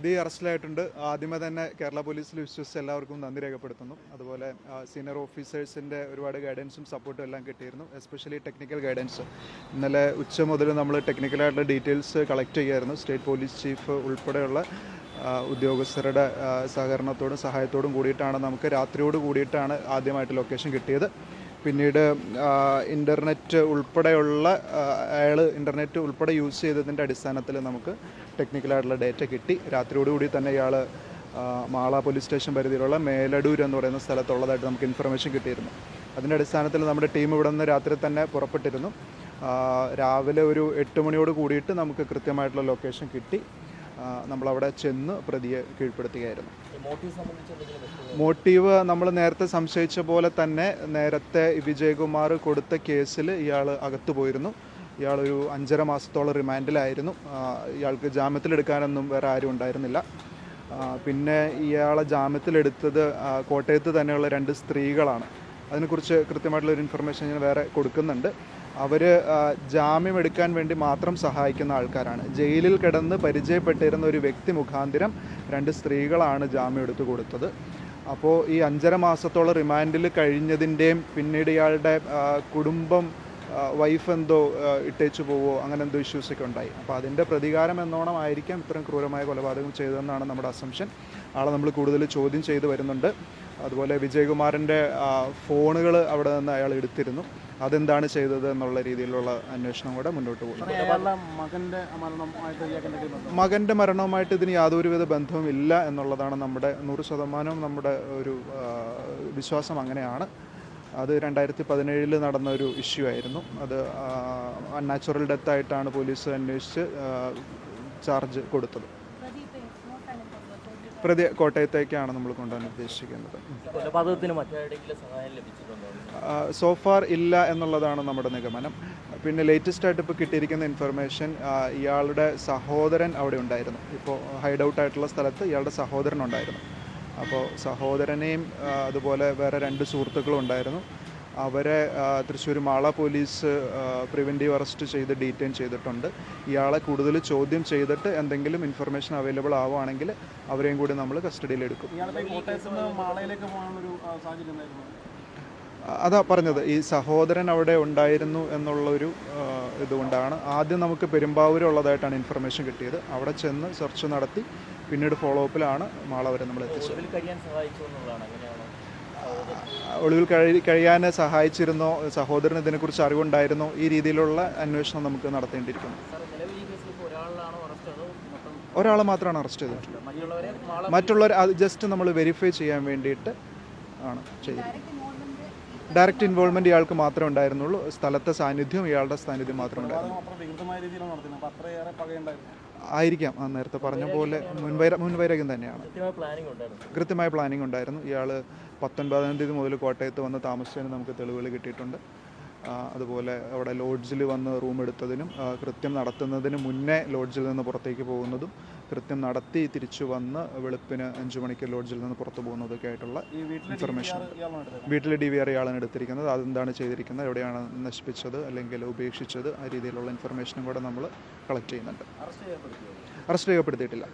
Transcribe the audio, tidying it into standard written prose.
പ്രതി അറസ്റ്റിലായിട്ടുണ്ട്. ആദ്യമേ തന്നെ കേരള പോലീസിൽ വിശ്വസിച്ച് എല്ലാവർക്കും നന്ദി രേഖപ്പെടുത്തുന്നു. അതുപോലെ സീനിയർ ഓഫീസേഴ്സിൻ്റെ ഒരുപാട് ഗൈഡൻസും സപ്പോർട്ടും എല്ലാം കിട്ടിയിരുന്നു, എസ്പെഷ്യലി ടെക്നിക്കൽ ഗൈഡൻസ്. ഇന്നലെ ഉച്ച മുതൽ നമ്മൾ ടെക്നിക്കലായിട്ടുള്ള ഡീറ്റെയിൽസ് കളക്ട് ചെയ്യുമായിരുന്നു. സ്റ്റേറ്റ് പോലീസ് ചീഫ് ഉൾപ്പെടെയുള്ള ഉദ്യോഗസ്ഥരുടെ സഹകരണത്തോടും സഹായത്തോടും കൂടിയിട്ടാണ് നമുക്ക് രാത്രിയോട് കൂടിയിട്ടാണ് ആദ്യമായിട്ട് ലൊക്കേഷൻ കിട്ടിയത്. പിന്നീട് ഇൻ്റർനെറ്റ് ഉൾപ്പെടെയുള്ള അയാൾ ഇൻ്റർനെറ്റ് ഉൾപ്പെടെ യൂസ് ചെയ്തതിൻ്റെ അടിസ്ഥാനത്തിൽ നമുക്ക് ടെക്നിക്കലായിട്ടുള്ള ഡേറ്റ കിട്ടി. രാത്രിയോടുകൂടി തന്നെ ഇയാൾ മാള പോലീസ് സ്റ്റേഷൻ പരിധിയിലുള്ള മേലടൂർ എന്ന് പറയുന്ന സ്ഥലത്തുള്ളതായിട്ട് നമുക്ക് ഇൻഫർമേഷൻ കിട്ടിയിരുന്നു. അതിൻ്റെ അടിസ്ഥാനത്തിൽ നമ്മുടെ ടീം ഇവിടെ നിന്ന് രാത്രി തന്നെ പുറപ്പെട്ടിരുന്നു. രാവിലെ ഒരു 8 മണിയോട് കൂടിയിട്ട് നമുക്ക് കൃത്യമായിട്ടുള്ള ലൊക്കേഷൻ കിട്ടി. നമ്മളവിടെ ചെന്ന് പ്രതിയെ കീഴ്പ്പെടുത്തുകയായിരുന്നു. മോട്ടീവ് നമ്മൾ നേരത്തെ സംശയിച്ച പോലെ തന്നെ നേരത്തെ വിജയകുമാർ കൊടുത്ത കേസിൽ ഇയാൾ അകത്തു പോയിരുന്നു. ഇയാളൊരു 5.5 മാസത്തോളം റിമാൻഡിലായിരുന്നു. ഇയാൾക്ക് ജാമ്യത്തിലെടുക്കാനൊന്നും വേറെ ആരും ഉണ്ടായിരുന്നില്ല. പിന്നെ ഇയാളെ ജാമ്യത്തിലെടുത്തത് കോട്ടയത്ത് തന്നെയുള്ള 2 സ്ത്രീകളാണ്. അതിനെക്കുറിച്ച് കൃത്യമായിട്ടുള്ളൊരു ഇൻഫർമേഷൻ ഞാൻ വേറെ കൊടുക്കുന്നുണ്ട്. അവർ ജാമ്യം എടുക്കാൻ വേണ്ടി മാത്രം സഹായിക്കുന്ന ആൾക്കാരാണ്. ജയിലിൽ കിടന്ന് പരിചയപ്പെട്ടിരുന്ന ഒരു വ്യക്തി മുഖാന്തരം 2 സ്ത്രീകളാണ് ജാമ്യം എടുത്തു കൊടുത്തത്. അപ്പോൾ ഈ 5.5 മാസത്തോളം റിമാൻഡിൽ കഴിഞ്ഞതിൻ്റെയും പിന്നീട് ഇയാളുടെ കുടുംബം വൈഫ് എന്തോ ഇട്ടേച്ചു പോവോ അങ്ങനെ എന്തോ ഇഷ്യൂസൊക്കെ ഉണ്ടായി. അപ്പോൾ അതിൻ്റെ പ്രതികാരം എന്നോണം ആയിരിക്കാം ഇത്രയും ക്രൂരമായ കൊലപാതകം ചെയ്തതെന്നാണ് നമ്മുടെ അസംഷൻ. ആളെ നമ്മൾ കൂടുതൽ ചോദ്യം ചെയ്ത് വരുന്നുണ്ട്. അതുപോലെ വിജയകുമാറിൻ്റെ ഫോണുകൾ അവിടെ നിന്ന് അയാൾ എടുത്തിരുന്നു. അതെന്താണ് ചെയ്തത് എന്നുള്ള രീതിയിലുള്ള അന്വേഷണം കൂടെ മുന്നോട്ട് പോകുന്നു. മകൻ്റെ മരണവുമായിട്ട് ഇതിന് യാതൊരുവിധ ബന്ധവും ഇല്ല എന്നുള്ളതാണ് നമ്മുടെ 100% നമ്മുടെ ഒരു വിശ്വാസം. അങ്ങനെയാണ്. അത് 2017 നടന്ന ഒരു ഇഷ്യൂ ആയിരുന്നു. അത് അൺനാച്ചുറൽ ഡെത്തായിട്ടാണ് പോലീസ് അന്വേഷിച്ച് ചാർജ് കൊടുത്തത്. പ്രതി കോട്ടയത്തേക്കാണ് നമ്മൾ കൊണ്ടുവരാൻ ഉദ്ദേശിക്കുന്നത്. സോഫാർ ഇല്ല എന്നുള്ളതാണ് നമ്മുടെ നിഗമനം. പിന്നെ ലേറ്റസ്റ്റ് ആയിട്ട് ഇപ്പോൾ കിട്ടിയിരിക്കുന്ന ഇൻഫർമേഷൻ, ഇയാളുടെ സഹോദരൻ അവിടെ ഉണ്ടായിരുന്നു. ഇപ്പോൾ ഹൈഡ് ഔട്ട് ആയിട്ടുള്ള സ്ഥലത്ത് ഇയാളുടെ സഹോദരൻ ഉണ്ടായിരുന്നു. അപ്പോൾ സഹോദരനെയും അതുപോലെ വേറെ 2 സുഹൃത്തുക്കളും ഉണ്ടായിരുന്നു. അവരെ Thrissur Mala police preventive arrest ചെയ്ത് ഡീറ്റെയിൻ ചെയ്തിട്ടുണ്ട്. ഇയാളെ കൂടുതൽ ചോദ്യം ചെയ്തിട്ട് എന്തെങ്കിലും ഇൻഫർമേഷൻ അവൈലബിൾ ആവുകയാണെങ്കിൽ അവരെയും കൂടി നമ്മൾ കസ്റ്റഡിയിലെടുക്കും. അതാ പറഞ്ഞത്, ഈ സഹോദരൻ അവിടെ ഉണ്ടായിരുന്നു എന്നുള്ളൊരു ഇതുകൊണ്ടാണ് ആദ്യം നമുക്ക് പെരുമ്പാവൂരുള്ളതായിട്ടാണ് ഇൻഫർമേഷൻ കിട്ടിയത്. അവിടെ ചെന്ന് സെർച്ച് നടത്തി പിന്നീട് ഫോളോ അപ്പിലാണ് മാള വരെ നമ്മൾ എത്തിച്ചത്. ഒളിവിൽ കഴിയാൻ സഹായിച്ചിരുന്നോ, സഹോദരന് ഇതിനെക്കുറിച്ച് അറിവുണ്ടായിരുന്നോ, ഈ രീതിയിലുള്ള അന്വേഷണം നമുക്ക് നടത്തേണ്ടിയിരിക്കുന്നു. ഒരാളെ മാത്രമാണ് അറസ്റ്റ് ചെയ്തിട്ടുള്ളത്. മറ്റുള്ളവർ അത് ജസ്റ്റ് നമ്മൾ വെരിഫൈ ചെയ്യാൻ വേണ്ടിയിട്ട് ആണ് ചെയ്തത്. ഡയറക്റ്റ് ഇൻവോൾവ്മെൻറ്റ് ഇയാൾക്ക് മാത്രമേ ഉണ്ടായിരുന്നുള്ളൂ. സ്ഥലത്തെ സാന്നിധ്യം ഇയാളുടെ സാന്നിധ്യം മാത്രമേ ഉണ്ടായിരുന്നു. ആയിരിക്കാം. നേരത്തെ പറഞ്ഞ പോലെ മുൻവൈരാഗ്യം തന്നെയാണ്. കൃത്യമായ പ്ലാനിങ് ഉണ്ടായിരുന്നു. ഇയാൾ 19-ാം തീയതി മുതൽ കോട്ടയത്ത് വന്ന് താമസിച്ചതിന് നമുക്ക് തെളിവുകൾ കിട്ടിയിട്ടുണ്ട്. അതുപോലെ അവിടെ ലോഡ്ജിൽ വന്ന് റൂം എടുത്തതിനും കൃത്യം നടത്തുന്നതിന് മുന്നേ ലോഡ്ജിൽ നിന്ന് പുറത്തേക്ക് പോകുന്നതും കൃത്യം നടത്തി തിരിച്ചു വന്ന് വെളുപ്പിന് 5 മണിക്ക് ലോഡ്ജിൽ നിന്ന് പുറത്തു പോകുന്നതൊക്കെ ആയിട്ടുള്ള ഇൻഫർമേഷൻ. വീട്ടിൽ DVR ഇയാളാണ് എടുത്തിരിക്കുന്നത്. അതെന്താണ് ചെയ്തിരിക്കുന്നത്, എവിടെയാണ് നശിപ്പിച്ചത് അല്ലെങ്കിൽ ഉപേക്ഷിച്ചത്, ആ രീതിയിലുള്ള ഇൻഫർമേഷനും കൂടെ നമ്മൾ കളക്ട് ചെയ്യുന്നുണ്ട്. അറസ്റ്റ് രേഖപ്പെടുത്തിയിട്ടില്ല.